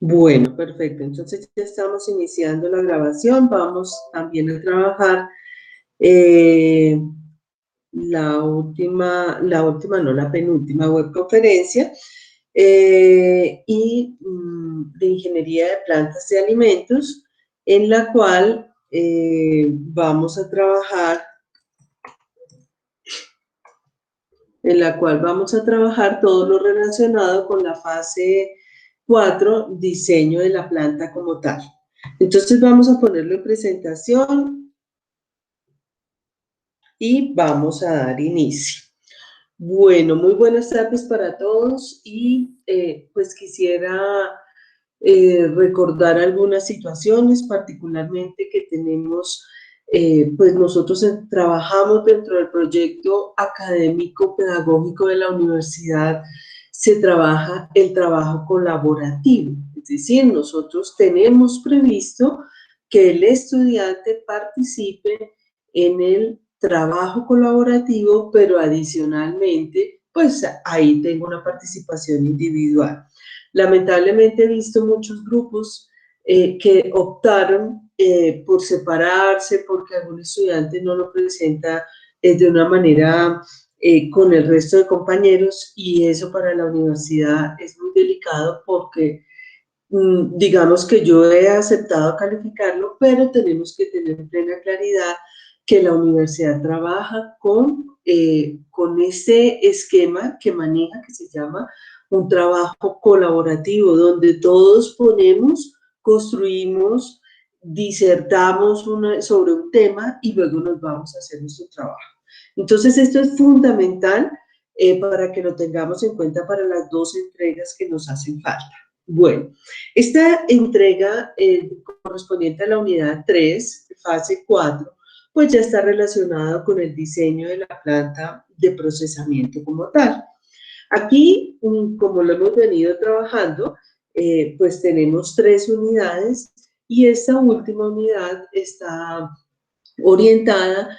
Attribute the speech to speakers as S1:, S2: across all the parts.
S1: Bueno, perfecto. Entonces ya estamos iniciando la grabación. Vamos también a trabajar eh, la penúltima webconferencia de ingeniería de plantas y alimentos, en la cual vamos a trabajar todo lo relacionado con la fase 4, diseño de la planta como tal. Entonces vamos a ponerlo en presentación y vamos a dar inicio. Bueno, muy buenas tardes para todos y pues quisiera recordar algunas situaciones, particularmente que tenemos, pues nosotros trabajamos dentro del proyecto académico pedagógico de la universidad, se trabaja el trabajo colaborativo, es decir, nosotros tenemos previsto que el estudiante participe en el trabajo colaborativo, pero adicionalmente, pues ahí tengo una participación individual. Lamentablemente he visto muchos grupos que optaron por separarse porque algún estudiante no lo presenta de una manera con el resto de compañeros, y eso para la universidad es muy delicado porque digamos que yo he aceptado calificarlo, pero tenemos que tener plena claridad que la universidad trabaja con ese esquema que maneja, que se llama un trabajo colaborativo, donde todos ponemos, construimos, disertamos sobre un tema y luego nos vamos a hacer nuestro trabajo. Entonces esto es fundamental para que lo tengamos en cuenta para las dos entregas que nos hacen falta. Bueno, esta entrega correspondiente a la unidad 3, fase 4, pues ya está relacionada con el diseño de la planta de procesamiento como tal. Aquí, como lo hemos venido trabajando, pues tenemos 3 unidades y esta última unidad está orientada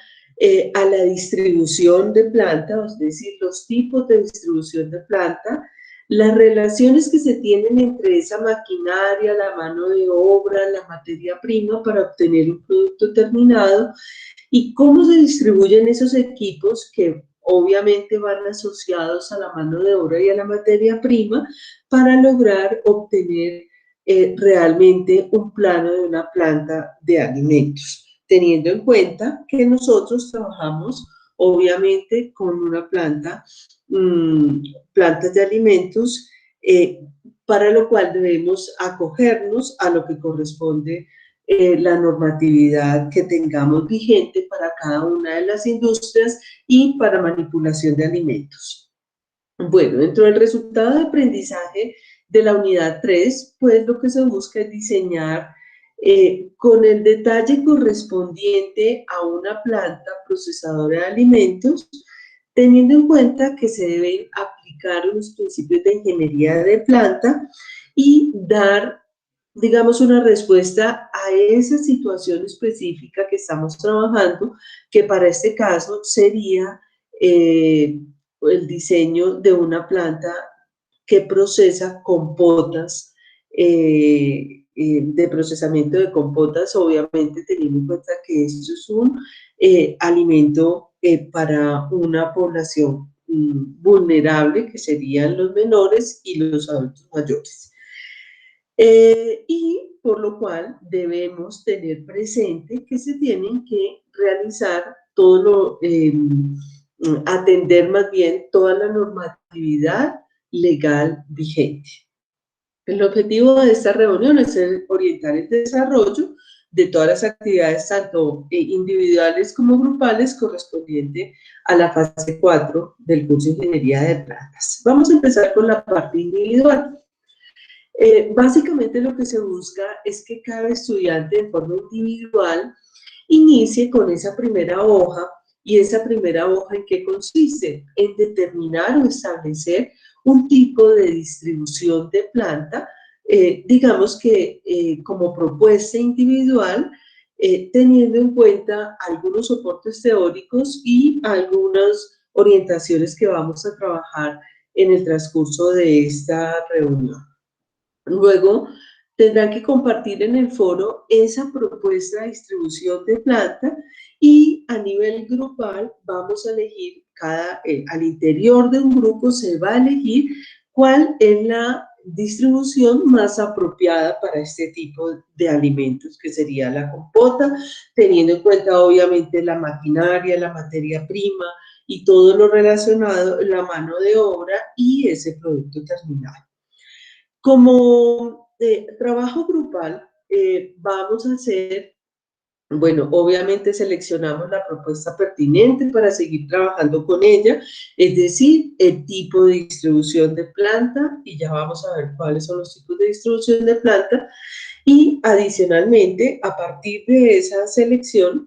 S1: a la distribución de planta, es decir, los tipos de distribución de planta, las relaciones que se tienen entre esa maquinaria, la mano de obra, la materia prima para obtener un producto terminado, y cómo se distribuyen esos equipos que obviamente van asociados a la mano de obra y a la materia prima para lograr obtener realmente un plano de una planta de alimentos, teniendo en cuenta que nosotros trabajamos obviamente con una plantas de alimentos, para lo cual debemos acogernos a lo que corresponde la normatividad que tengamos vigente para cada una de las industrias y para manipulación de alimentos. Bueno, dentro del resultado de aprendizaje de la unidad 3, pues lo que se busca es diseñar con el detalle correspondiente a una planta procesadora de alimentos, teniendo en cuenta que se deben aplicar los principios de ingeniería de planta y dar, digamos, una respuesta a esa situación específica que estamos trabajando, que para este caso sería el diseño de una planta que procesa compotas, de procesamiento de compotas, obviamente teniendo en cuenta que esto es un alimento para una población vulnerable, que serían los menores y los adultos mayores. Y por lo cual debemos tener presente que se tienen que realizar atender más bien toda la normatividad legal vigente. El objetivo de esta reunión es orientar el desarrollo de todas las actividades, tanto individuales como grupales, correspondiente a la fase 4 del curso de Ingeniería de Plantas. Vamos a empezar con la parte individual. Básicamente lo que se busca es que cada estudiante de forma individual inicie con esa primera hoja. ¿Y esa primera hoja en qué consiste? En determinar o establecer un tipo de distribución de planta, digamos que como propuesta individual, teniendo en cuenta algunos soportes teóricos y algunas orientaciones que vamos a trabajar en el transcurso de esta reunión. Luego, tendrán que compartir en el foro esa propuesta de distribución de planta y a nivel grupal vamos a elegir al interior de un grupo se va a elegir cuál es la distribución más apropiada para este tipo de alimentos, que sería la compota, teniendo en cuenta obviamente la maquinaria, la materia prima y todo lo relacionado, la mano de obra y ese producto terminado. Como trabajo grupal, vamos a hacer, bueno, obviamente seleccionamos la propuesta pertinente para seguir trabajando con ella, es decir, el tipo de distribución de planta, y ya vamos a ver cuáles son los tipos de distribución de planta, y adicionalmente, a partir de esa selección,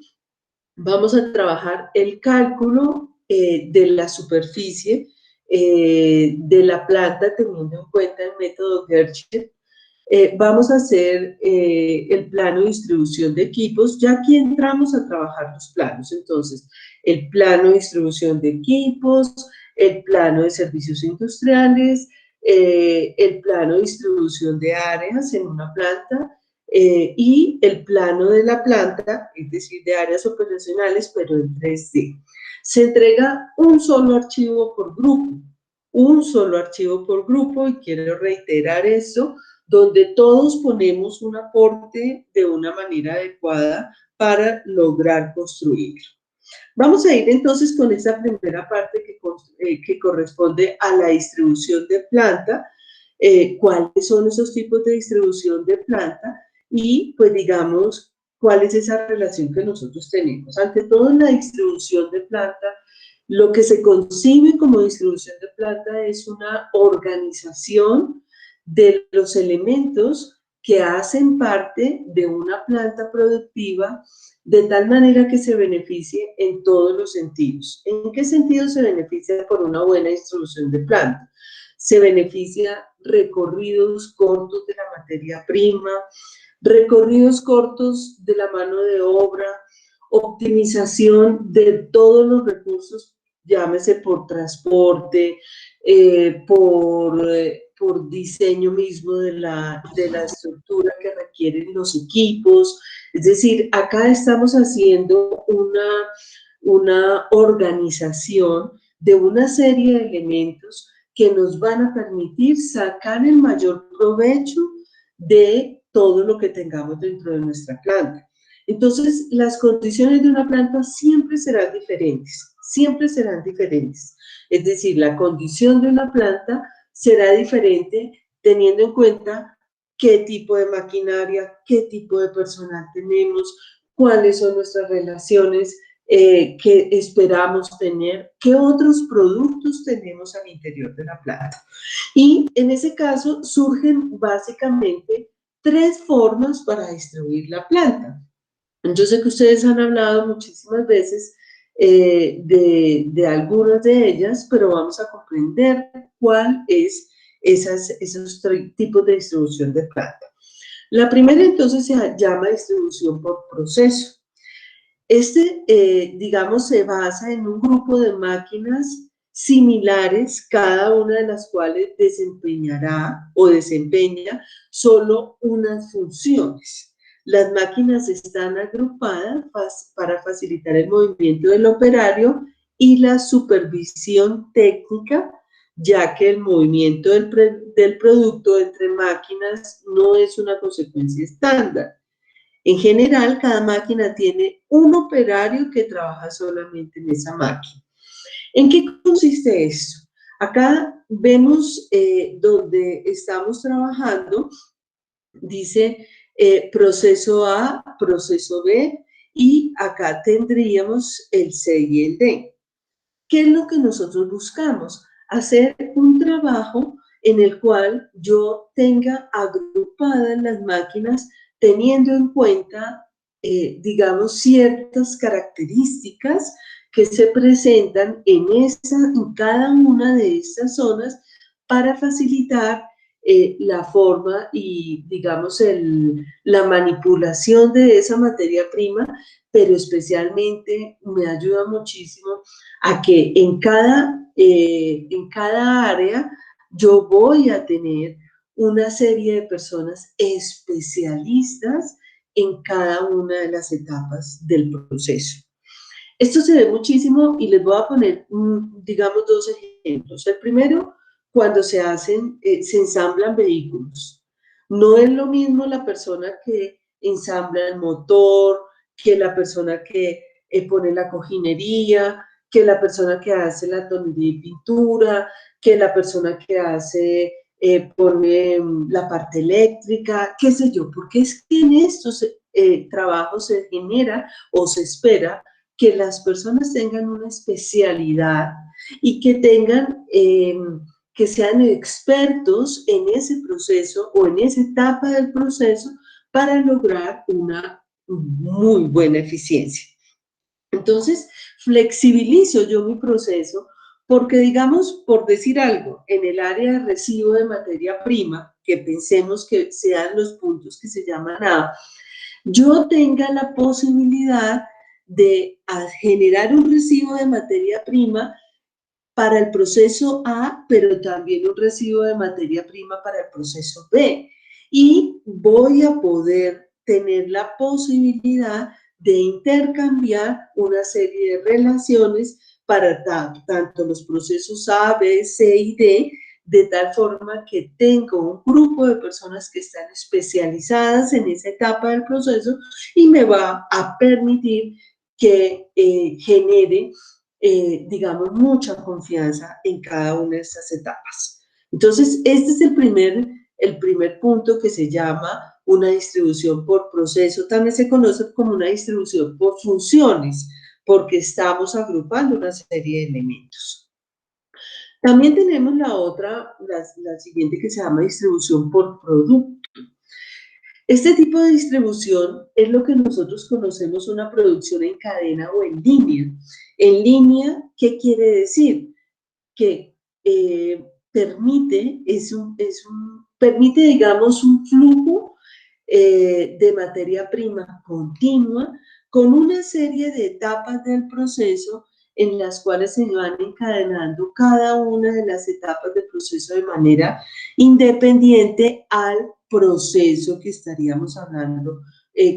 S1: vamos a trabajar el cálculo de la superficie de la planta, teniendo en cuenta el método Gerchet. Vamos a hacer el plano de distribución de equipos. Ya aquí entramos a trabajar los planos. Entonces, el plano de distribución de equipos, el plano de servicios industriales, el plano de distribución de áreas en una planta y el plano de la planta, es decir, de áreas operacionales, pero en 3D. Se entrega un solo archivo por grupo, y quiero reiterar eso, donde todos ponemos un aporte de una manera adecuada para lograr construir. Vamos a ir entonces con esa primera parte que corresponde a la distribución de planta, cuáles son esos tipos de distribución de planta y pues digamos cuál es esa relación que nosotros tenemos. Ante todo en la distribución de planta, lo que se concibe como distribución de planta es una organización de los elementos que hacen parte de una planta productiva de tal manera que se beneficie en todos los sentidos. ¿En qué sentido se beneficia por una buena distribución de planta? Se beneficia recorridos cortos de la materia prima, recorridos cortos de la mano de obra, optimización de todos los recursos, llámese por transporte, por diseño mismo de la estructura que requieren los equipos. Es decir, acá estamos haciendo una organización de una serie de elementos que nos van a permitir sacar el mayor provecho de todo lo que tengamos dentro de nuestra planta. Entonces, las condiciones de una planta siempre serán diferentes, siempre serán diferentes. Es decir, la condición de una planta será diferente teniendo en cuenta qué tipo de maquinaria, qué tipo de personal tenemos, cuáles son nuestras relaciones que esperamos tener, qué otros productos tenemos al interior de la planta. Y en ese caso surgen básicamente tres formas para distribuir la planta. Yo sé que ustedes han hablado muchísimas veces de algunas de ellas, pero vamos a comprender cuál es esos tipos de distribución de planta. La primera entonces se llama distribución por proceso. Digamos, se basa en un grupo de máquinas similares, cada una de las cuales desempeñará o desempeña solo unas funciones. Las máquinas están agrupadas para facilitar el movimiento del operario y la supervisión técnica, ya que el movimiento del producto entre máquinas no es una consecuencia estándar. En general, cada máquina tiene un operario que trabaja solamente en esa máquina. ¿En qué consiste esto? Acá vemos donde estamos trabajando, dice proceso A, proceso B, y acá tendríamos el C y el D. ¿Qué es lo que nosotros buscamos? Hacer un trabajo en el cual yo tenga agrupadas las máquinas teniendo en cuenta, digamos, ciertas características que se presentan en cada una de estas zonas para facilitar la forma y, digamos, la manipulación de esa materia prima, pero especialmente me ayuda muchísimo a que en cada área yo voy a tener una serie de personas especialistas en cada una de las etapas del proceso. Esto se ve muchísimo y les voy a poner, digamos, dos ejemplos. El primero, cuando se ensamblan vehículos. No es lo mismo la persona que ensambla el motor, que la persona que pone la cojinería, que la persona que hace la tonería y pintura, que la persona que pone la parte eléctrica, qué sé yo, porque es que en estos trabajos se genera o se espera que las personas tengan una especialidad y que que sean expertos en ese proceso o en esa etapa del proceso para lograr una muy buena eficiencia. Entonces, flexibilizo yo mi proceso porque, digamos, por decir algo, en el área de recibo de materia prima, que pensemos que sean los puntos que se llaman A, yo tenga la posibilidad de generar un recibo de materia prima para el proceso A, pero también un recibo de materia prima para el proceso B. Y voy a poder tener la posibilidad de intercambiar una serie de relaciones para tanto los procesos A, B, C y D, de tal forma que tengo un grupo de personas que están especializadas en esa etapa del proceso y me va a permitir que genere, digamos, mucha confianza en cada una de estas etapas. Entonces, este es el primer punto que se llama una distribución por proceso. También se conoce como una distribución por funciones, porque estamos agrupando una serie de elementos. También tenemos la siguiente que se llama distribución por producto. Este tipo de distribución es lo que nosotros conocemos una producción en cadena o en línea. En línea, ¿qué quiere decir? Que permite, digamos, un flujo de materia prima continua con una serie de etapas del proceso en las cuales se van encadenando cada una de las etapas del proceso de manera independiente al proceso que estaríamos hablando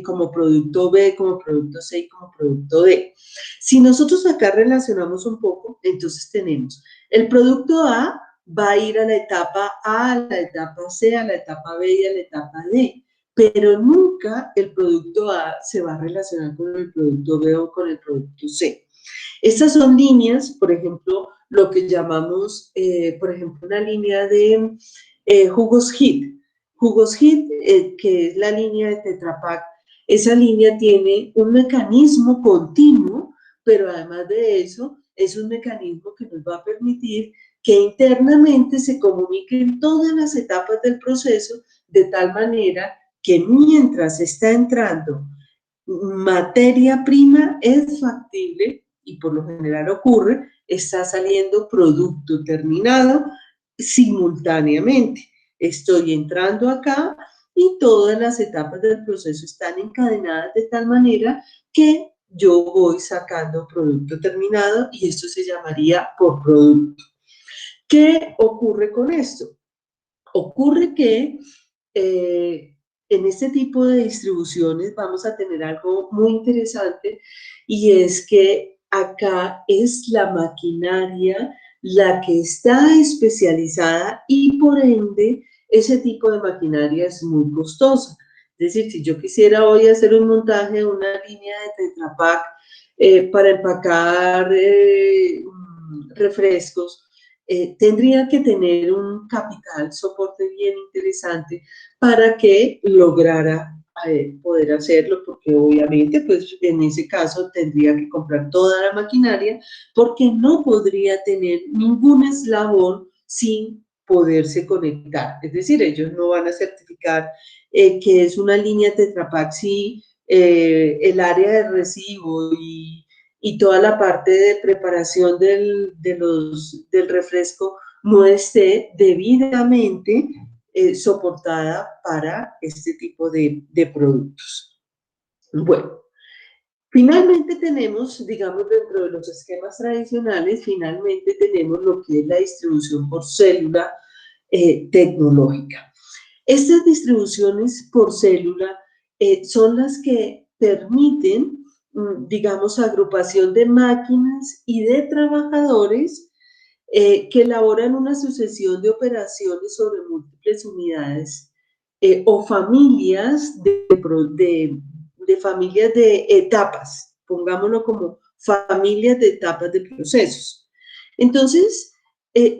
S1: como producto B, como producto C y como producto D. Si nosotros acá relacionamos un poco, entonces tenemos el producto A va a ir a la etapa A, a la etapa C, a la etapa B y a la etapa D, pero nunca el producto A se va a relacionar con el producto B o con el producto C. Estas son líneas, por ejemplo, lo que llamamos, por ejemplo, una línea de jugos HIT. Jugos HIT, que es la línea de Tetra Pak, esa línea tiene un mecanismo continuo, pero además de eso, es un mecanismo que nos va a permitir que internamente se comuniquen todas las etapas del proceso de tal manera que mientras está entrando materia prima es factible y por lo general ocurre, está saliendo producto terminado simultáneamente. Estoy entrando acá y todas las etapas del proceso están encadenadas de tal manera que yo voy sacando producto terminado y esto se llamaría por producto. ¿Qué ocurre con esto? Ocurre que en este tipo de distribuciones vamos a tener algo muy interesante y es que acá es la maquinaria la que está especializada y por ende ese tipo de maquinaria es muy costosa. Es decir, si yo quisiera hoy hacer un montaje de una línea de Tetra Pak para empacar refrescos, tendría que tener un capital soporte bien interesante para que lograra poder hacerlo, porque obviamente pues en ese caso tendría que comprar toda la maquinaria porque no podría tener ningún eslabón sin poderse conectar. Es decir, ellos no van a certificar que es una línea Tetra Pak si el área de recibo y toda la parte de preparación del refresco no esté debidamente soportada para este tipo de productos. Bueno, finalmente tenemos, digamos, dentro de los esquemas tradicionales, finalmente tenemos lo que es la distribución por célula tecnológica. Estas distribuciones por célula son las que permiten, digamos, agrupación de máquinas y de trabajadores que elaboran una sucesión de operaciones sobre múltiples unidades o familias de familias de etapas, pongámoslo como familias de etapas de procesos. Entonces,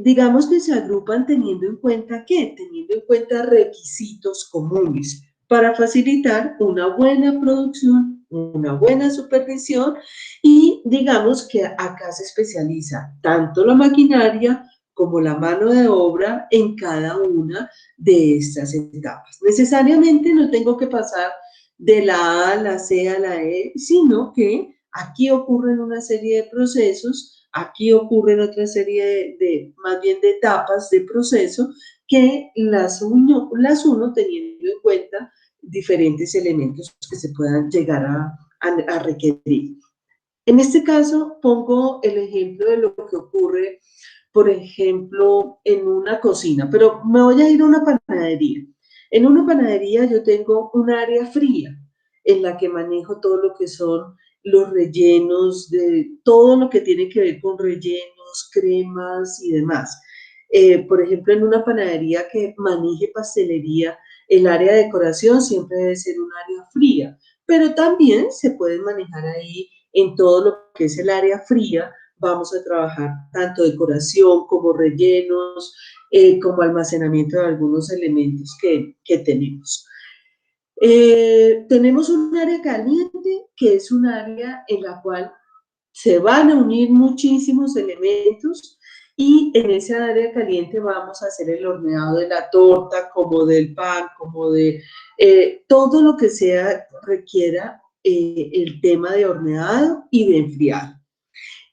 S1: digamos que se agrupan teniendo en cuenta ¿qué? Teniendo en cuenta requisitos comunes para facilitar una buena producción, una buena supervisión y digamos que acá se especializa tanto la maquinaria como la mano de obra en cada una de estas etapas. Necesariamente no tengo que pasar de la A a la C a la E, sino que aquí ocurren una serie de procesos, aquí ocurren otra serie más bien de etapas de proceso que las uno teniendo en cuenta diferentes elementos que se puedan llegar a requerir. En este caso, pongo el ejemplo de lo que ocurre, por ejemplo, en una cocina, pero me voy a ir a una panadería. En una panadería yo tengo un área fría en la que manejo todo lo que son los rellenos, de todo lo que tiene que ver con rellenos, cremas y demás. Por ejemplo, en una panadería que maneje pastelería, el área de decoración siempre debe ser un área fría, pero también se pueden manejar ahí en todo lo que es el área fría. Vamos a trabajar tanto decoración como rellenos, como almacenamiento de algunos elementos que tenemos. Tenemos un área caliente, que es un área en la cual se van a unir muchísimos elementos y en esa área caliente vamos a hacer el horneado de la torta, como del pan, como de todo lo que sea requiera el tema de horneado y de enfriado.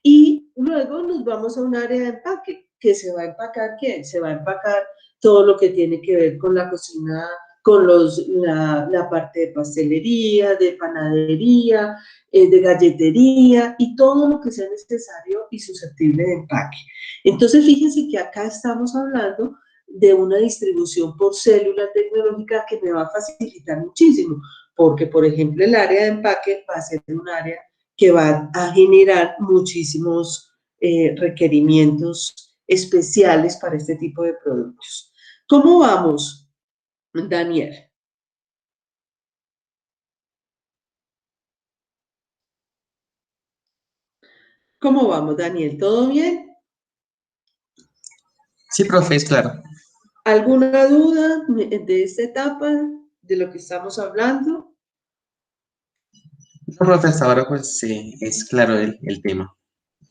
S1: Y luego nos vamos a un área de empaque, que se va a empacar, ¿qué? Se va a empacar todo lo que tiene que ver con la cocina, con la parte de pastelería, de panadería, de galletería y todo lo que sea necesario y susceptible de empaque. Entonces, fíjense que acá estamos hablando de una distribución por célula tecnológica que me va a facilitar muchísimo, porque, por ejemplo, el área de empaque va a ser un área que va a generar muchísimos requerimientos especiales para este tipo de productos. ¿Cómo vamos, Daniel? ¿Cómo vamos, Daniel? ¿Todo bien?
S2: Sí, profe, es claro.
S1: ¿Alguna duda de esta etapa, de lo que estamos hablando?
S2: No, profe, hasta ahora pues sí, es claro el tema,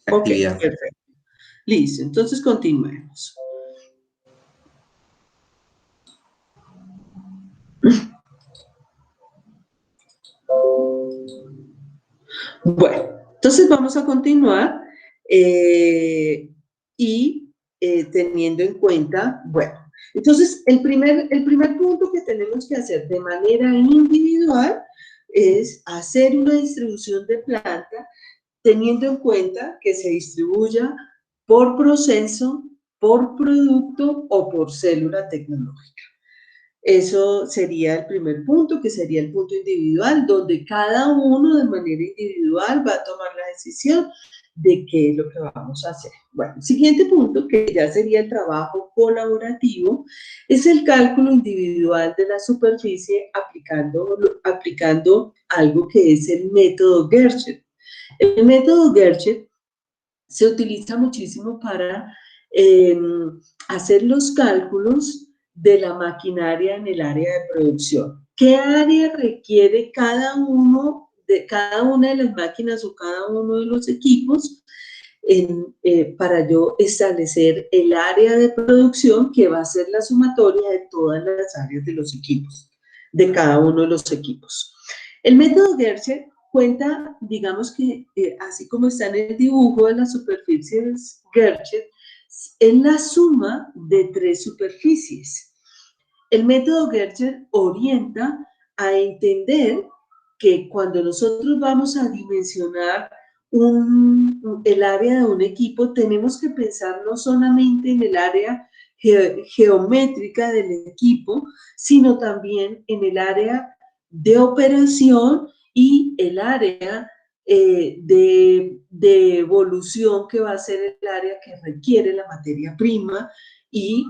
S2: la
S1: Ok,
S2: actividad.
S1: perfecto. Listo, entonces continuemos. Bueno, entonces vamos a continuar y teniendo en cuenta, bueno, entonces el primer punto que tenemos que hacer de manera individual es hacer una distribución de planta teniendo en cuenta que se distribuya por proceso, por producto o por célula tecnológica. Eso sería el primer punto, que sería el punto individual, donde cada uno de manera individual va a tomar la decisión de qué es lo que vamos a hacer. Bueno, el siguiente punto, que ya sería el trabajo colaborativo, es el cálculo individual de la superficie aplicando algo que es el método Gerchet. El método Gerchet se utiliza muchísimo para eh, hacer los cálculos de la maquinaria en el área de producción. ¿Qué área requiere cada una de las máquinas o cada uno de los equipos para yo establecer el área de producción que va a ser la sumatoria de todas las áreas de los equipos, de cada uno de los equipos? El método Gerchet cuenta, digamos que así como está en el dibujo de las superficies Gerchet, es la suma de tres superficies. El método Gerchet orienta a entender que cuando nosotros vamos a dimensionar el área de un equipo, tenemos que pensar no solamente en el área geométrica del equipo, sino también en el área de operación y el área de evolución, que va a ser el área que requiere la materia prima, y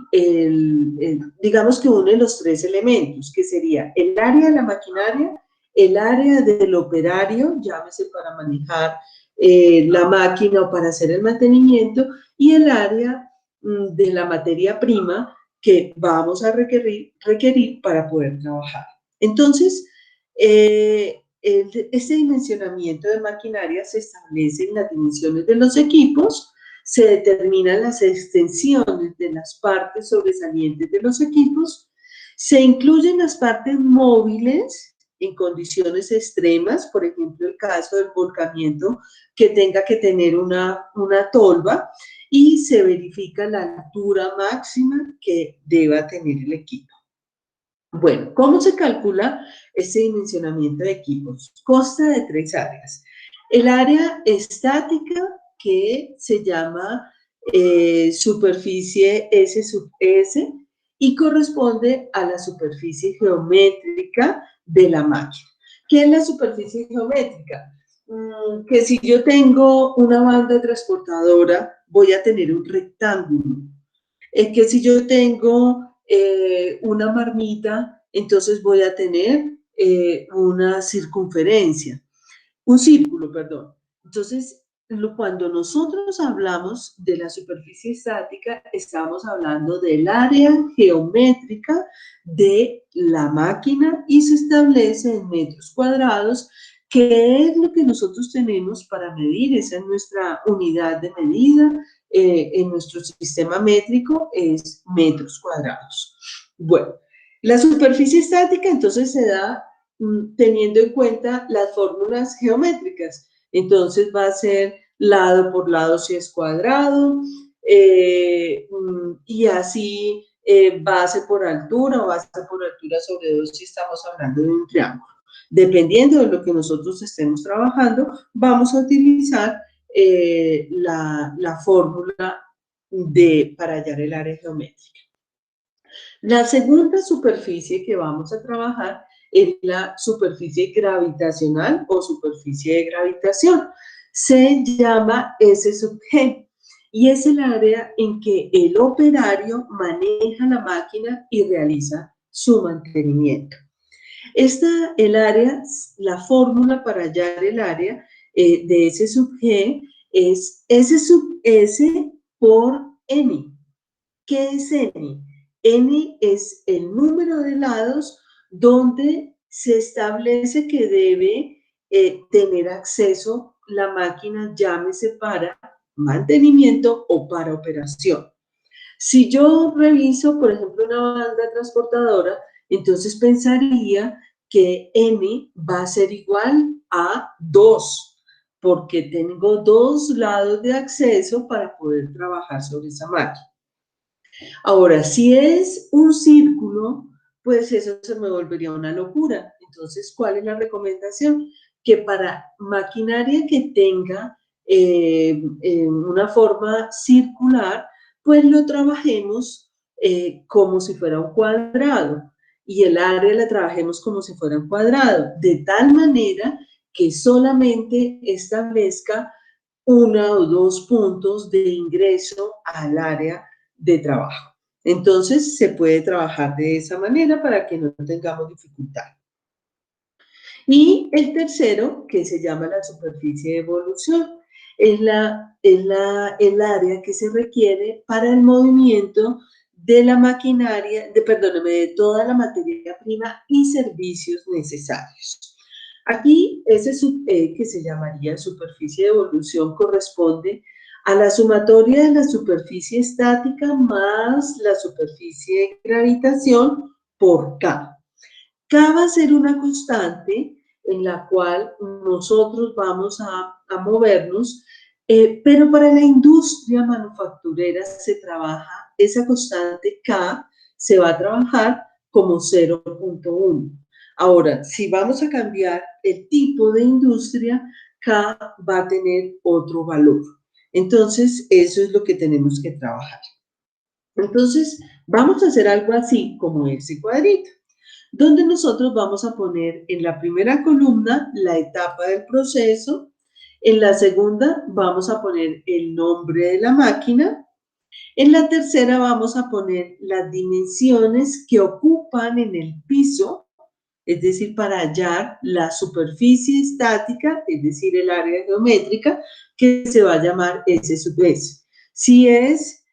S1: digamos que une los tres elementos, que sería el área de la maquinaria, el área del operario, llámese para manejar la máquina o para hacer el mantenimiento, y el área de la materia prima que vamos a requerir para poder trabajar. Entonces, este dimensionamiento de maquinaria se establece en las dimensiones de los equipos, se determinan las extensiones de las partes sobresalientes de los equipos, se incluyen las partes móviles en condiciones extremas, por ejemplo, el caso del volcamiento, que tenga que tener una tolva, y se verifica la altura máxima que deba tener el equipo. Bueno, ¿cómo se calcula ese dimensionamiento de equipos? Consta de tres áreas. El área estática, que se llama superficie S sub S, y corresponde a la superficie geométrica de la máquina. ¿Qué es la superficie geométrica? Que si yo tengo una banda transportadora, voy a tener un rectángulo. Que si yo tengo una marmita, entonces voy a tener una circunferencia, un círculo, perdón. Entonces, cuando nosotros hablamos de la superficie estática, estamos hablando del área geométrica de la máquina y se establece en metros cuadrados, que es lo que nosotros tenemos para medir. Esa es nuestra unidad de medida en nuestro sistema métrico, es metros cuadrados. Bueno, la superficie estática entonces se da teniendo en cuenta las fórmulas geométricas. Entonces va a ser lado por lado si es cuadrado, y así base por altura o base por altura sobre 2 si estamos hablando de un triángulo. Dependiendo de lo que nosotros estemos trabajando, vamos a utilizar la fórmula para hallar el área geométrica. La segunda superficie que vamos a trabajar es la superficie gravitacional o superficie de gravitación. Se llama S sub G y es el área en que el operario maneja la máquina y realiza su mantenimiento. El área, la fórmula para hallar el área de S sub G es S sub S por N. ¿Qué es N? N es el número de lados donde se establece que debe tener acceso la máquina, llámese para mantenimiento o para operación. Si yo reviso, por ejemplo, una banda transportadora, entonces pensaría que N va a ser igual a 2, porque tengo 2 lados de acceso para poder trabajar sobre esa máquina. Ahora, si es un círculo, pues eso se me volvería una locura. Entonces, ¿cuál es la recomendación? Que para maquinaria que tenga una forma circular, pues lo trabajemos como si fuera un cuadrado, y el área la trabajemos como si fuera un cuadrado, de tal manera que solamente establezca 1 o 2 puntos de ingreso al área de trabajo. Entonces, se puede trabajar de esa manera para que no tengamos dificultad. Y el tercero, que se llama la superficie de evolución, es el área que se requiere para el movimiento de la maquinaria, de toda la materia prima y servicios necesarios. Aquí, ese que se llamaría superficie de evolución corresponde a la sumatoria de la superficie estática más la superficie de gravitación por K. K va a ser una constante en la cual nosotros vamos a movernos, pero para la industria manufacturera se trabaja, esa constante K se va a trabajar como 0.1. Ahora, si vamos a cambiar el tipo de industria, K va a tener otro valor. Entonces, eso es lo que tenemos que trabajar. Entonces, vamos a hacer algo así como ese cuadrito, donde nosotros vamos a poner en la primera columna la etapa del proceso, en la segunda vamos a poner el nombre de la máquina, en la tercera vamos a poner las dimensiones que ocupan en el piso, es decir, para hallar la superficie estática, es decir, el área geométrica, que se va a llamar S sub S. Si es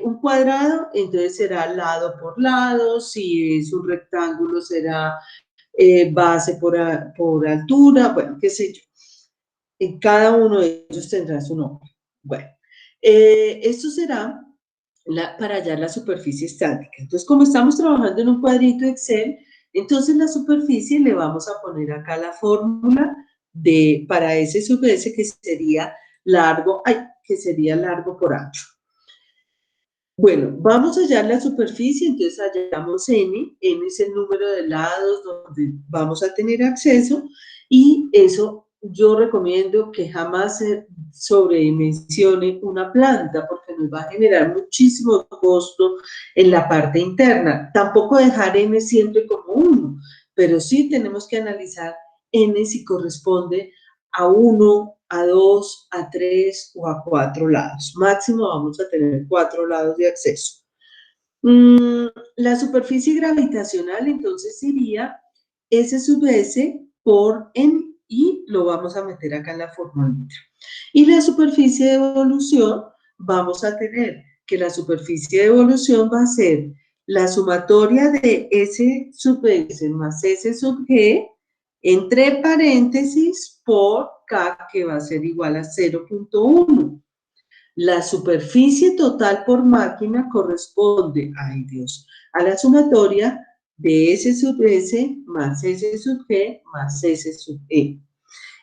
S1: un cuadrado, entonces será lado por lado; si es un rectángulo, será base por altura, bueno, qué sé yo. En cada uno de ellos tendrá su nombre. Bueno, esto será para hallar la superficie estática. Entonces, como estamos trabajando en un cuadrito Excel, entonces la superficie le vamos a poner acá la fórmula para S sub S, que sería largo por ancho. Bueno, vamos a hallar la superficie, entonces hallamos N es el número de lados donde vamos a tener acceso, y eso yo recomiendo que jamás se sobredimensione una planta, porque nos va a generar muchísimo costo en la parte interna. Tampoco dejar N siempre como 1, pero sí tenemos que analizar N si corresponde a 1, a 2, a 3 o a 4 lados. Máximo vamos a tener 4 lados de acceso. La superficie gravitacional entonces sería S sub S por N, y lo vamos a meter acá en la formulita. Y la superficie de evolución, vamos a tener que la superficie de evolución va a ser la sumatoria de S sub S más S sub G, entre paréntesis, por K, que va a ser igual a 0.1. La superficie total por máquina corresponde, ay Dios, a la sumatoria de S sub S más S sub G más S sub E.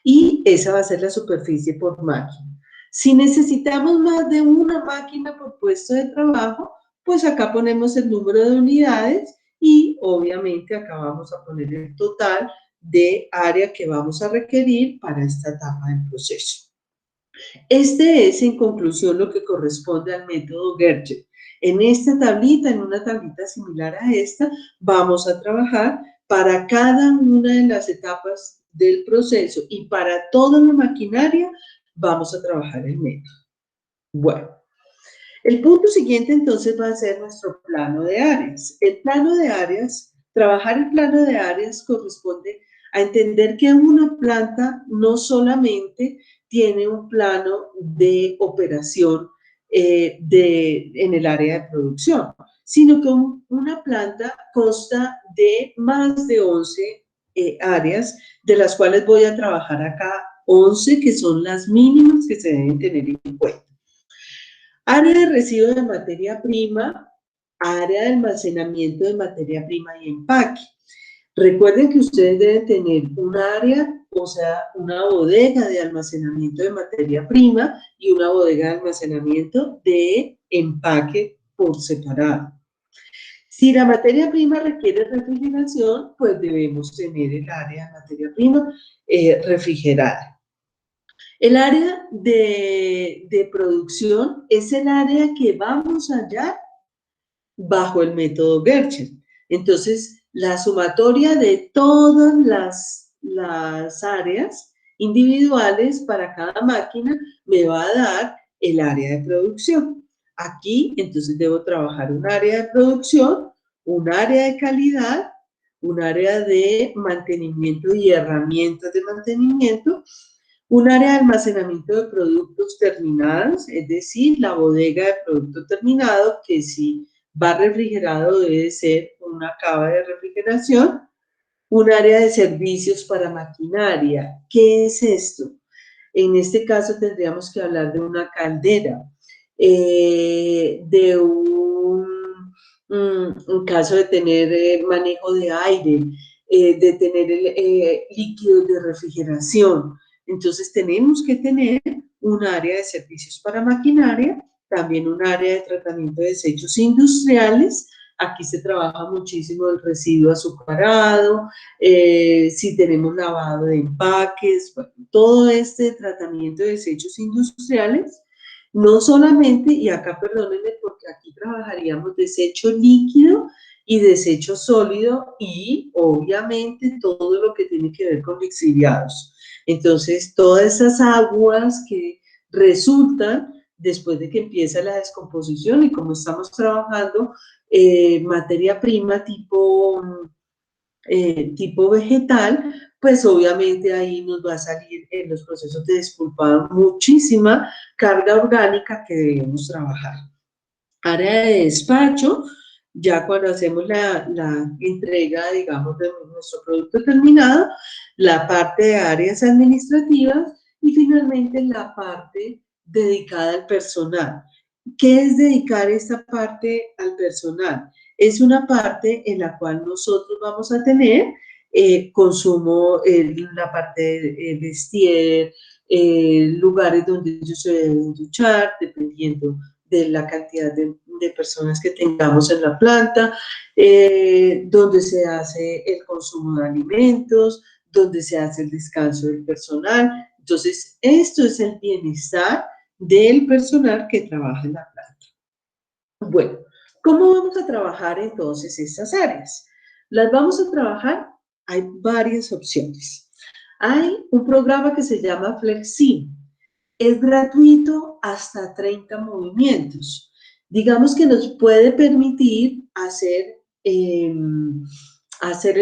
S1: Y esa va a ser la superficie por máquina. Si necesitamos más de una máquina por puesto de trabajo, pues acá ponemos el número de unidades, y obviamente acá vamos a poner el total de área que vamos a requerir para esta etapa del proceso. Este es, en conclusión, lo que corresponde al método Gerget. En esta tablita, en una tablita similar a esta, vamos a trabajar para cada una de las etapas del proceso, y para toda la maquinaria vamos a trabajar el método. Bueno, el punto siguiente entonces va a ser nuestro plano de áreas. El plano de áreas, trabajar el plano de áreas corresponde a entender que una planta no solamente tiene un plano de operación en el área de producción, sino que una planta consta de más de 11 áreas, de las cuales voy a trabajar acá 11, que son las mínimas que se deben tener en cuenta. Área de residuo de materia prima, área de almacenamiento de materia prima y empaque. Recuerden que ustedes deben tener un área, o sea, una bodega de almacenamiento de materia prima y una bodega de almacenamiento de empaque por separado. Si la materia prima requiere refrigeración, pues debemos tener el área de materia prima refrigerada. El área de producción es el área que vamos a hallar bajo el método Gerget. Entonces, la sumatoria de todas las áreas individuales para cada máquina me va a dar el área de producción. Aquí, entonces, debo trabajar un área de producción, un área de calidad, un área de mantenimiento y herramientas de mantenimiento, un área de almacenamiento de productos terminados, es decir, la bodega de producto terminado, que si va refrigerado debe ser una cava de refrigeración. Un área de servicios para maquinaria. ¿Qué es esto? En este caso tendríamos que hablar de una caldera, de un caso de tener manejo de aire, de tener líquidos de refrigeración. Entonces tenemos que tener un área de servicios para maquinaria, también un área de tratamiento de desechos industriales. Aquí se trabaja muchísimo el residuo azucarado, si tenemos lavado de empaques, bueno, todo este tratamiento de desechos industriales. No solamente, y acá perdónenme porque aquí trabajaríamos desecho líquido y desecho sólido y obviamente todo lo que tiene que ver con lixiviados. Entonces, todas esas aguas que resultan después de que empieza la descomposición y como estamos trabajando materia prima tipo vegetal, pues obviamente ahí nos va a salir en los procesos de despulpado muchísima carga orgánica que debemos trabajar. Área de despacho, ya cuando hacemos la entrega, digamos, de nuestro producto terminado, la parte de áreas administrativas y finalmente la parte dedicada al personal. ¿Qué es dedicar esta parte al personal? Es una parte en la cual nosotros vamos a tener consumo, la parte de vestir, lugares donde ellos se deben duchar, dependiendo de la cantidad de personas que tengamos en la planta, donde se hace el consumo de alimentos, donde se hace el descanso del personal. Entonces, esto es el bienestar del personal que trabaja en la planta. Bueno, ¿cómo vamos a trabajar entonces estas áreas? Las vamos a trabajar, hay varias opciones. Hay un programa que se llama Flexi. Es gratuito hasta 30 movimientos. Digamos que nos puede permitir hacer el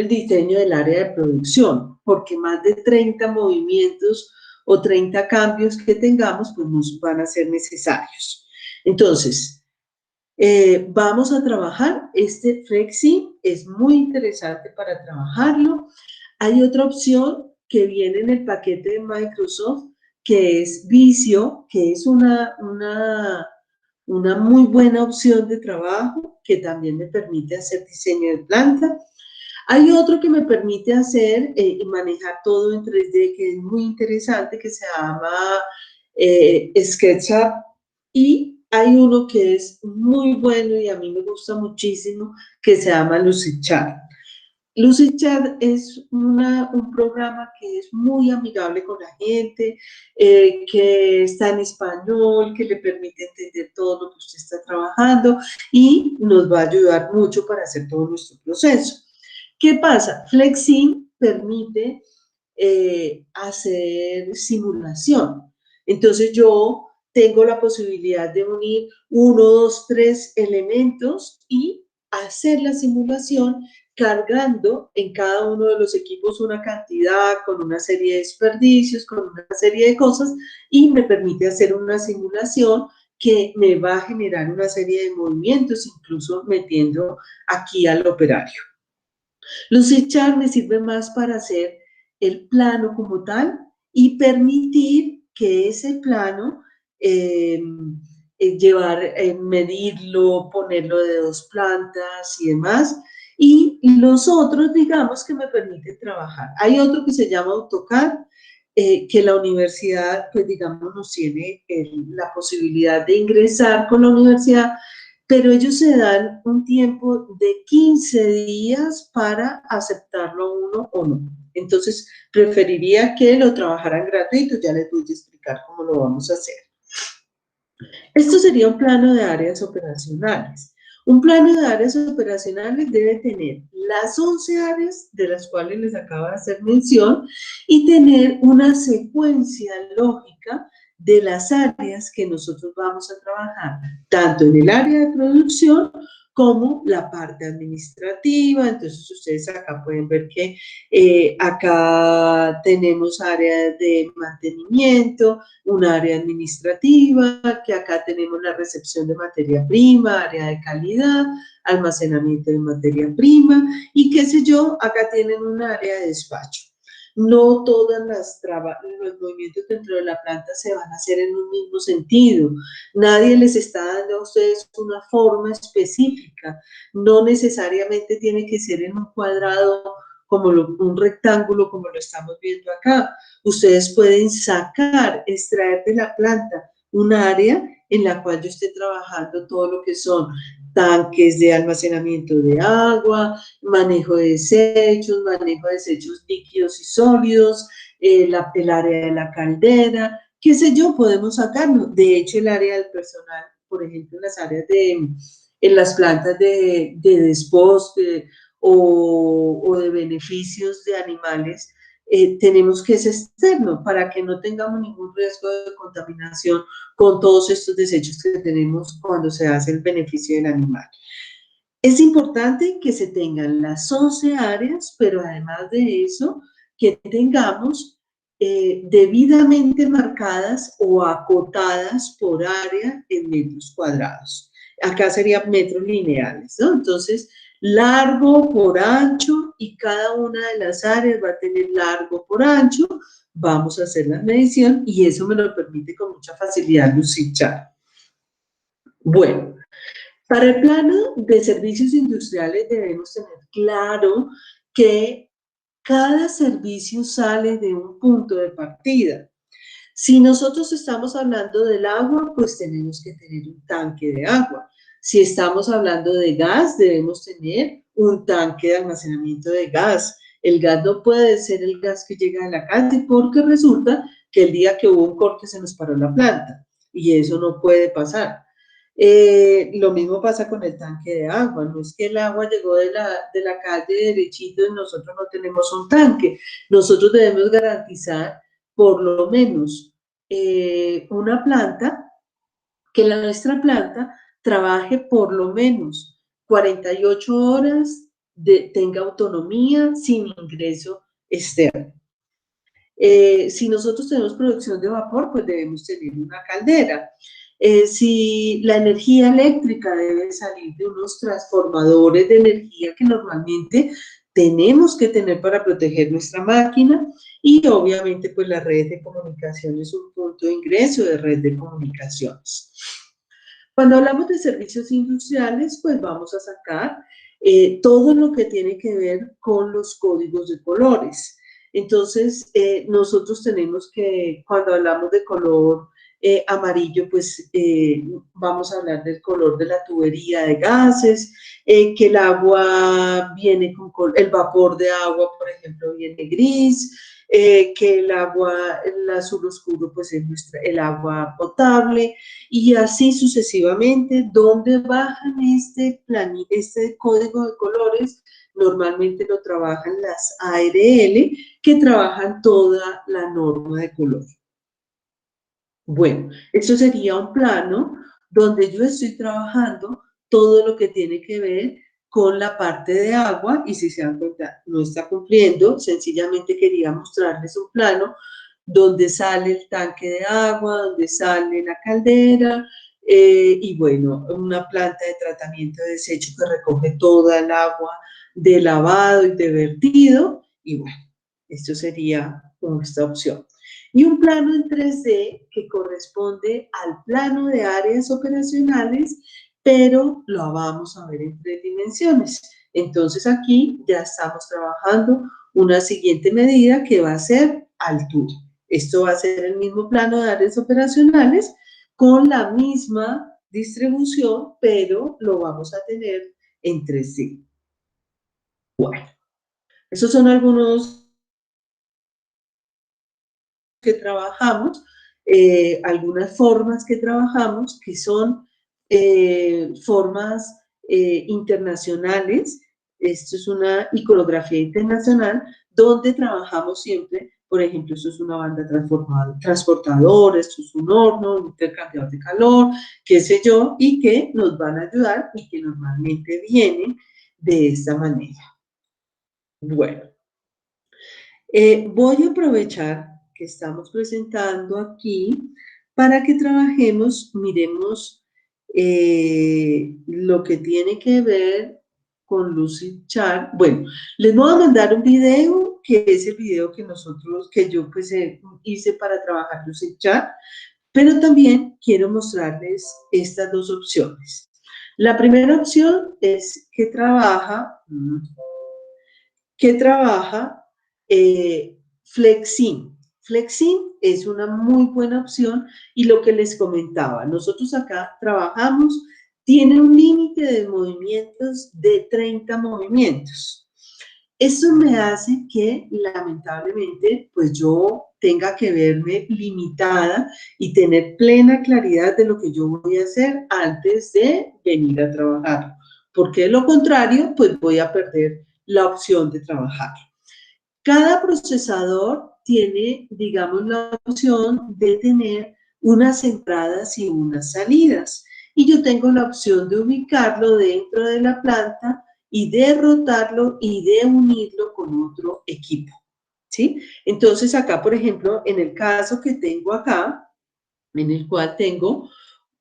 S1: diseño del área de producción, porque más de 30 movimientos o 30 cambios que tengamos, pues nos van a ser necesarios. Entonces, vamos a trabajar este Flexi, es muy interesante para trabajarlo. Hay otra opción que viene en el paquete de Microsoft, que es Visio, que es una muy buena opción de trabajo, que también me permite hacer diseño de planta. Hay otro que me permite hacer y manejar todo en 3D, que es muy interesante, que se llama SketchUp, y hay uno que es muy bueno y a mí me gusta muchísimo, que se llama Lucidchart. Lucidchart es un programa que es muy amigable con la gente, que está en español, que le permite entender todo lo que usted está trabajando y nos va a ayudar mucho para hacer todo nuestro proceso. ¿Qué pasa? Flexi permite hacer simulación. Entonces yo tengo la posibilidad de unir 1, 2, 3 elementos y hacer la simulación cargando en cada uno de los equipos una cantidad, con una serie de desperdicios, con una serie de cosas, y me permite hacer una simulación que me va a generar una serie de movimientos, incluso metiendo aquí al operario. Lucidchart me sirve más para hacer el plano como tal y permitir que ese plano medirlo, ponerlo de 2 plantas y demás. Y los otros, digamos, que me permiten trabajar. Hay otro que se llama AutoCAD, que la universidad, pues digamos, nos tiene la posibilidad de ingresar con la universidad, pero ellos se dan un tiempo de 15 días para aceptarlo uno o no. Entonces, preferiría que lo trabajaran gratuito, ya les voy a explicar cómo lo vamos a hacer. Esto sería un plano de áreas operacionales. Un plano de áreas operacionales debe tener las 11 áreas de las cuales les acabo de hacer mención y tener una secuencia lógica de las áreas que nosotros vamos a trabajar, tanto en el área de producción como la parte administrativa. Entonces ustedes acá pueden ver que acá tenemos áreas de mantenimiento, un área administrativa, que acá tenemos la recepción de materia prima, área de calidad, almacenamiento de materia prima y qué sé yo, acá tienen un área de despacho. No todos los movimientos dentro de la planta se van a hacer en un mismo sentido. Nadie les está dando a ustedes una forma específica. No necesariamente tiene que ser en un cuadrado como un rectángulo como lo estamos viendo acá. Ustedes pueden extraer de la planta un área en la cual yo esté trabajando todo lo que son tanques de almacenamiento de agua, manejo de desechos líquidos y sólidos, el área de la caldera, qué sé yo, podemos sacarlo. De hecho, el área del personal por ejemplo, en las áreas en las plantas de desposte o de beneficios de animales, tenemos que ser externo para que no tengamos ningún riesgo de contaminación con todos estos desechos que tenemos cuando se hace el beneficio del animal. Es importante que se tengan las 11 áreas, pero además de eso, que tengamos debidamente marcadas o acotadas por área en metros cuadrados. Acá serían metros lineales, ¿no? Entonces, largo por ancho, y cada una de las áreas va a tener largo por ancho. Vamos a hacer la medición y eso me lo permite con mucha facilidad Lucichar. Bueno, para el plano de servicios industriales debemos tener claro que cada servicio sale de un punto de partida. Si nosotros estamos hablando del agua, pues tenemos que tener un tanque de agua. Si estamos hablando de gas, debemos tener un tanque de almacenamiento de gas. El gas no puede ser el gas que llega a la calle, porque resulta que el día que hubo un corte se nos paró la planta, y eso no puede pasar. Lo mismo pasa con el tanque de agua. No es que el agua llegó de la calle derechito y nosotros no tenemos un tanque. Nosotros debemos garantizar por lo menos una planta, que nuestra planta trabaje por lo menos 48 horas, tenga autonomía sin ingreso externo. Si nosotros tenemos producción de vapor, pues debemos tener una caldera. Si la energía eléctrica debe salir de unos transformadores de energía que normalmente tenemos que tener para proteger nuestra máquina, y obviamente pues la red de comunicación es un punto de ingreso de red de comunicaciones. Cuando hablamos de servicios industriales, pues vamos a sacar todo lo que tiene que ver con los códigos de colores. Entonces, nosotros tenemos que, cuando hablamos de color amarillo, pues vamos a hablar del color de la tubería de gases, que el agua viene con el vapor de agua, por ejemplo, viene gris, que el agua, el azul oscuro, pues es el agua potable, y así sucesivamente. Donde bajan este código de colores, normalmente lo trabajan las ARL, que trabajan toda la norma de color. Bueno, esto sería un plano donde yo estoy trabajando todo lo que tiene que ver con la parte de agua, y si se dan cuenta, no está cumpliendo. Sencillamente quería mostrarles un plano donde sale el tanque de agua, donde sale la caldera, y bueno, una planta de tratamiento de desecho que recoge toda el agua de lavado y de vertido, y bueno, esto sería esta opción. Y un plano en 3D que corresponde al plano de áreas operacionales, pero lo vamos a ver en 3 dimensiones. Entonces aquí ya estamos trabajando una siguiente medida, que va a ser altura. Esto va a ser el mismo plano de áreas operacionales con la misma distribución, pero lo vamos a tener en 3D. Bueno, esos son algunos que trabajamos, algunas formas que trabajamos, que son formas internacionales. Esto es una iconografía internacional donde trabajamos siempre. Por ejemplo, esto es una banda transportadora, esto es un horno, un intercambiador de calor, qué sé yo, y que nos van a ayudar y que normalmente vienen de esta manera. Bueno, voy a aprovechar que estamos presentando aquí para que trabajemos, miremos lo que tiene que ver con Lucidchart. Bueno, les voy a mandar un video, que es el video que yo pues hice para trabajar Lucidchart, pero también quiero mostrarles estas dos opciones. La primera opción es que trabaja Flexim. Flexim es una muy buena opción, y lo que les comentaba, nosotros acá trabajamos, tiene un límite de movimientos de 30 movimientos. Eso me hace que, lamentablemente, pues yo tenga que verme limitada y tener plena claridad de lo que yo voy a hacer antes de venir a trabajar. Porque de lo contrario, pues voy a perder la opción de trabajar. Cada procesador tiene, digamos, la opción de tener unas entradas y unas salidas. Y yo tengo la opción de ubicarlo dentro de la planta y de rotarlo y de unirlo con otro equipo, ¿sí? Entonces acá, por ejemplo, en el caso que tengo acá, en el cual tengo,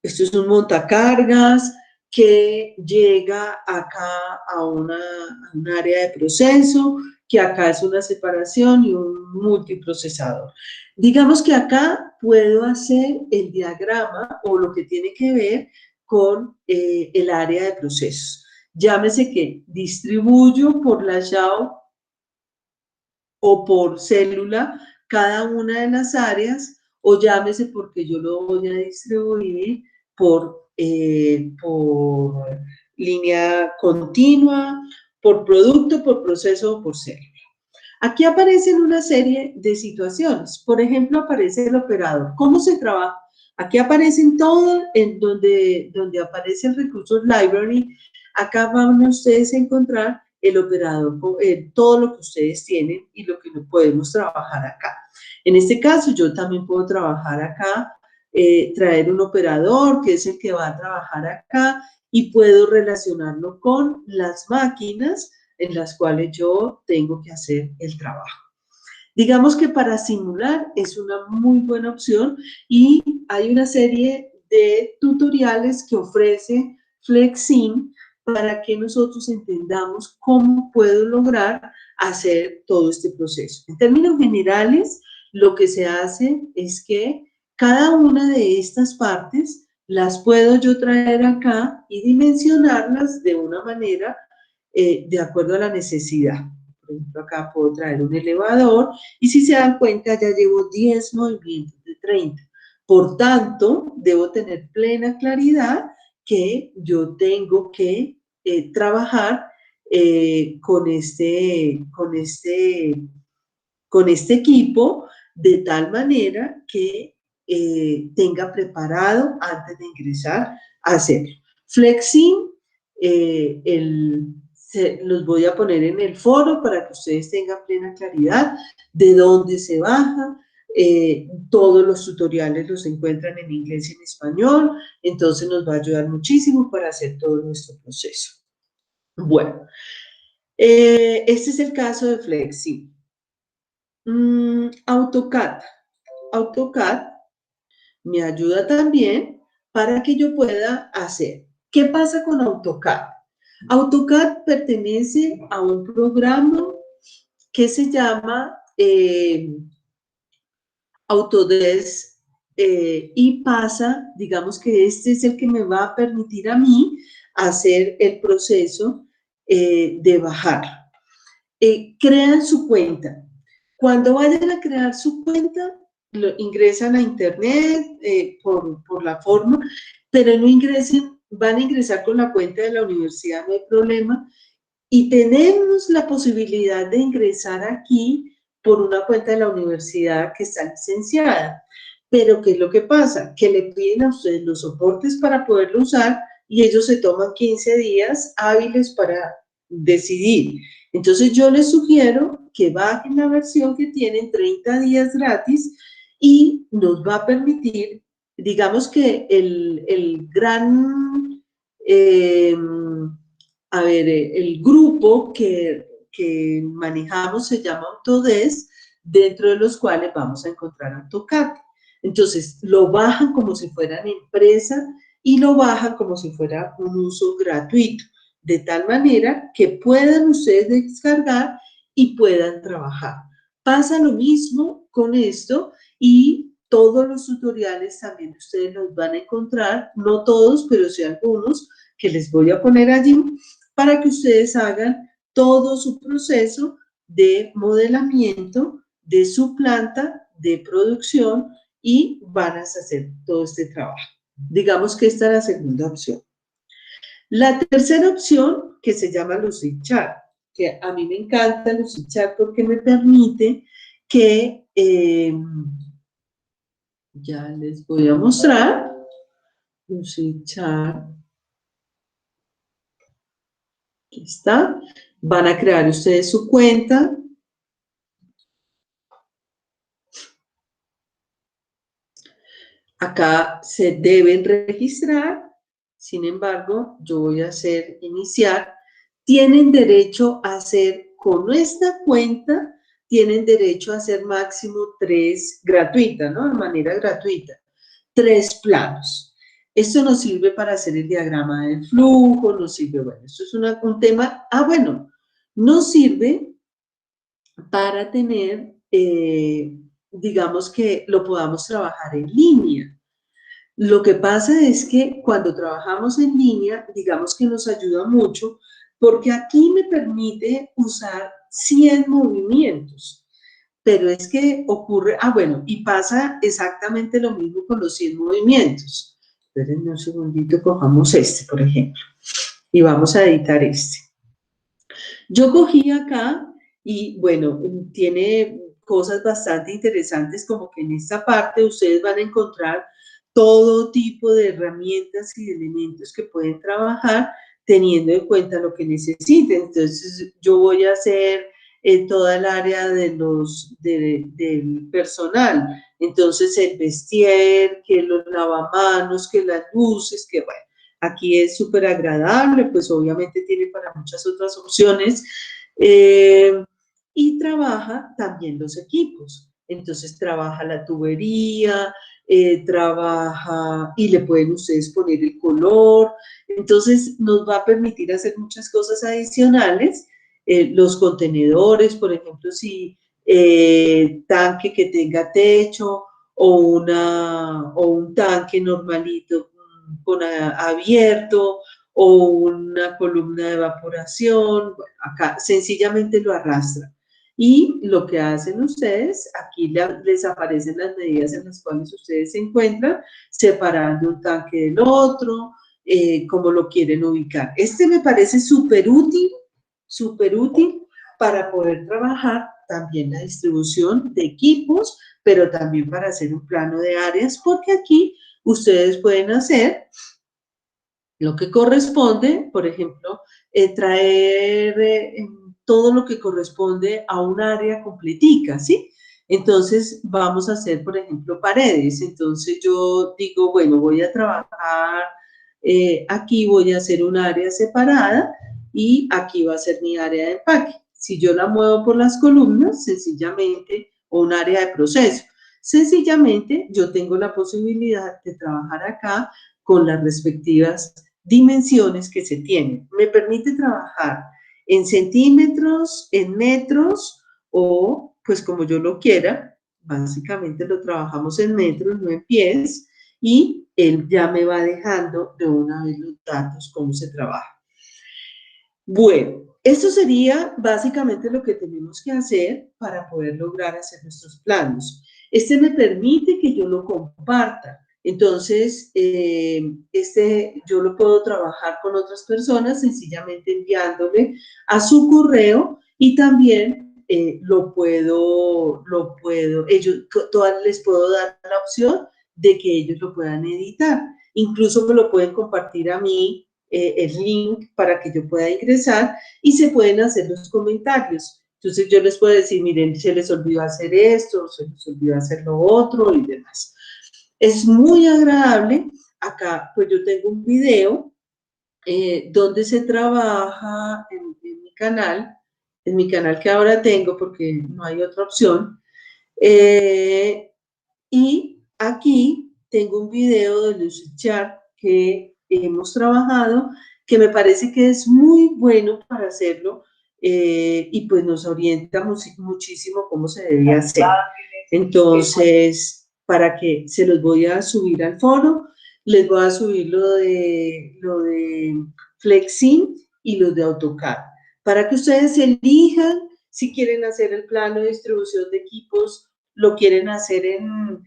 S1: esto es un montacargas que llega acá a un área de proceso, que acá es una separación y un multiprocesador. Digamos que acá puedo hacer el diagrama o lo que tiene que ver con el área de procesos. Llámese que distribuyo por la llave o por célula cada una de las áreas, o llámese porque yo lo voy a distribuir por línea continua, por producto, por proceso o por célula. Aquí aparecen una serie de situaciones. Por ejemplo, aparece el operador. ¿Cómo se trabaja? Aquí aparecen todo en donde aparece el recursos library. Acá van ustedes a encontrar el operador, todo lo que ustedes tienen y lo que podemos trabajar acá. En este caso, yo también puedo trabajar acá, traer un operador que es el que va a trabajar acá y puedo relacionarlo con las máquinas en las cuales yo tengo que hacer el trabajo. Digamos que para simular es una muy buena opción y hay una serie de tutoriales que ofrece FlexSim para que nosotros entendamos cómo puedo lograr hacer todo este proceso. En términos generales, lo que se hace es que cada una de estas partes las puedo yo traer acá y dimensionarlas de una manera de acuerdo a la necesidad. Por ejemplo, acá puedo traer un elevador y si se dan cuenta ya llevo 10 movimientos de 30. Por tanto, debo tener plena claridad que yo tengo que trabajar con este equipo de tal manera que tenga preparado antes de ingresar a hacerlo. Flexing, los voy a poner en el foro para que ustedes tengan plena claridad de dónde se baja. Todos los tutoriales los encuentran en inglés y en español, entonces nos va a ayudar muchísimo para hacer todo nuestro proceso. Bueno, este es el caso de Flexing. AutoCAD. AutoCAD me ayuda también para que yo pueda hacer. ¿Qué pasa con AutoCAD? AutoCAD pertenece a un programa que se llama Autodesk y pasa, digamos que este es el que me va a permitir a mí hacer el proceso de bajar. Crean su cuenta. Cuando vayan a crear su cuenta, ingresan a internet por la forma, pero no ingresen, van a ingresar con la cuenta de la universidad, no hay problema, y tenemos la posibilidad de ingresar aquí por una cuenta de la universidad que está licenciada. Pero, ¿qué es lo que pasa? Que le piden a ustedes los soportes para poderlo usar y ellos se toman 15 días hábiles para decidir. Entonces, yo les sugiero que bajen la versión que tienen 30 días gratis y nos va a permitir, digamos que el gran... el grupo que manejamos se llama Autodesk, dentro de los cuales vamos a encontrar AutoCAD. Entonces, lo bajan como si fueran empresa y lo bajan como si fuera un uso gratuito, de tal manera que puedan ustedes descargar y puedan trabajar. Pasa lo mismo con esto y todos los tutoriales también ustedes los van a encontrar, no todos, pero sí algunos, que les voy a poner allí para que ustedes hagan todo su proceso de modelamiento de su planta de producción y van a hacer todo este trabajo. Digamos que esta es la segunda opción. La tercera opción, que se llama Lucid Chart. que a mí me encanta Lucidchart porque me permite que, ya les voy a mostrar, Lucidchart, aquí está, van a crear ustedes su cuenta. Acá se deben registrar, sin embargo, yo voy a hacer iniciar. Tienen derecho a hacer con esta cuenta, tienen derecho a hacer máximo 3 gratuitas, ¿no? De manera gratuita, 3 planos. Esto nos sirve para hacer el diagrama del flujo, nos sirve, bueno, esto es un tema, bueno, nos sirve para tener, digamos que lo podamos trabajar en línea. Lo que pasa es que cuando trabajamos en línea, digamos que nos ayuda mucho, porque aquí me permite usar 100 movimientos. Pero es que ocurre, bueno, y pasa exactamente lo mismo con los 100 movimientos. Espérenme un segundito, cojamos este, por ejemplo, y vamos a editar este. Yo cogí acá y, bueno, tiene cosas bastante interesantes, como que en esta parte ustedes van a encontrar todo tipo de herramientas y de elementos que pueden trabajar teniendo en cuenta lo que necesiten. Entonces, yo voy a hacer toda el área del personal. Entonces, el vestier, que los lavamanos, que las luces, que bueno, aquí es súper agradable, pues obviamente tiene para muchas otras opciones. Y trabaja también los equipos. Entonces, trabaja la tubería, trabaja y le pueden ustedes poner el color. Entonces nos va a permitir hacer muchas cosas adicionales. Los contenedores, por ejemplo, si tanque que tenga techo o un tanque normalito abierto o una columna de evaporación, bueno, acá sencillamente lo arrastra. Y lo que hacen ustedes, aquí les aparecen las medidas en las cuales ustedes se encuentran, separando un tanque del otro, como lo quieren ubicar. Este me parece súper útil para poder trabajar también la distribución de equipos, pero también para hacer un plano de áreas, porque aquí ustedes pueden hacer lo que corresponde, por ejemplo, traer todo lo que corresponde a un área completica, ¿sí? Entonces, vamos a hacer, por ejemplo, paredes. Entonces, yo digo, bueno, voy a trabajar, aquí voy a hacer un área separada y aquí va a ser mi área de empaque. Si yo la muevo por las columnas, sencillamente, o un área de proceso, sencillamente, yo tengo la posibilidad de trabajar acá con las respectivas dimensiones que se tienen. Me permite trabajar en centímetros, en metros o pues como yo lo quiera. Básicamente lo trabajamos en metros, no en pies, y él ya me va dejando de una vez los datos, cómo se trabaja. Bueno, esto sería básicamente lo que tenemos que hacer para poder lograr hacer nuestros planos. Este me permite que yo lo comparta. Entonces, yo lo puedo trabajar con otras personas, sencillamente enviándole a su correo y también les puedo dar la opción de que ellos lo puedan editar. Incluso me lo pueden compartir a mí, el link para que yo pueda ingresar y se pueden hacer los comentarios. Entonces yo les puedo decir, miren, se les olvidó hacer esto, se les olvidó hacer lo otro y demás. Es muy agradable. Acá pues yo tengo un video donde se trabaja en mi canal que ahora tengo porque no hay otra opción. Y aquí tengo un video de Lucidchart que hemos trabajado, que me parece que es muy bueno para hacerlo y pues nos orienta muchísimo cómo se debe hacer. Entonces, para que se los voy a subir al foro, les voy a subir lo de Flexin y los de AutoCAD, para que ustedes elijan si quieren hacer el plano de distribución de equipos, lo quieren hacer en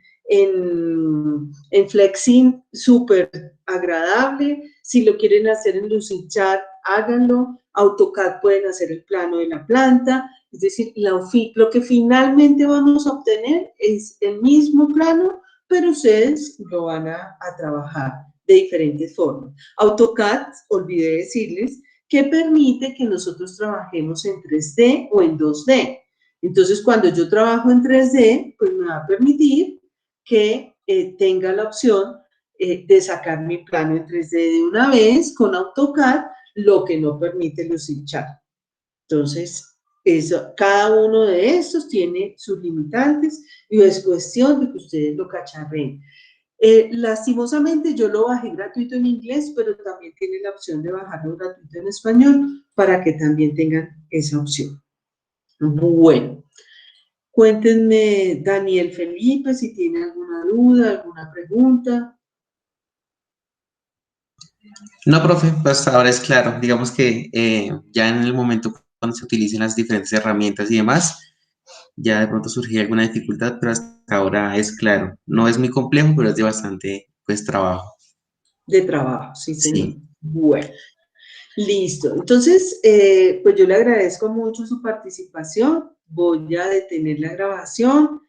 S1: Flexin, súper agradable. Si lo quieren hacer en Lucidchart, háganlo. AutoCAD pueden hacer el plano de la planta, es decir, lo que finalmente vamos a obtener es el mismo plano, pero ustedes lo van a trabajar de diferentes formas. AutoCAD, olvidé decirles, que permite que nosotros trabajemos en 3D o en 2D. Entonces, cuando yo trabajo en 3D, pues me va a permitir que tenga la opción de sacar mi plano en 3D de una vez con AutoCAD, lo que no permite Lucid Chart. Entonces, cada uno de estos tiene sus limitantes y es cuestión de que ustedes lo cacharreen. Lastimosamente yo lo bajé gratuito en inglés, pero también tiene la opción de bajarlo gratuito en español para que también tengan esa opción. Bueno, cuéntenme, Daniel Felipe, si tiene alguna duda, alguna pregunta.
S2: No, profe, pues ahora es claro. Digamos que ya en el momento cuando se utilicen las diferentes herramientas y demás, ya de pronto surgía alguna dificultad, pero hasta ahora es claro. No es muy complejo, pero es de bastante, pues, trabajo.
S1: De trabajo, sí, señor.
S2: Sí.
S1: Bueno, listo. Entonces, pues yo le agradezco mucho su participación. Voy a detener la grabación.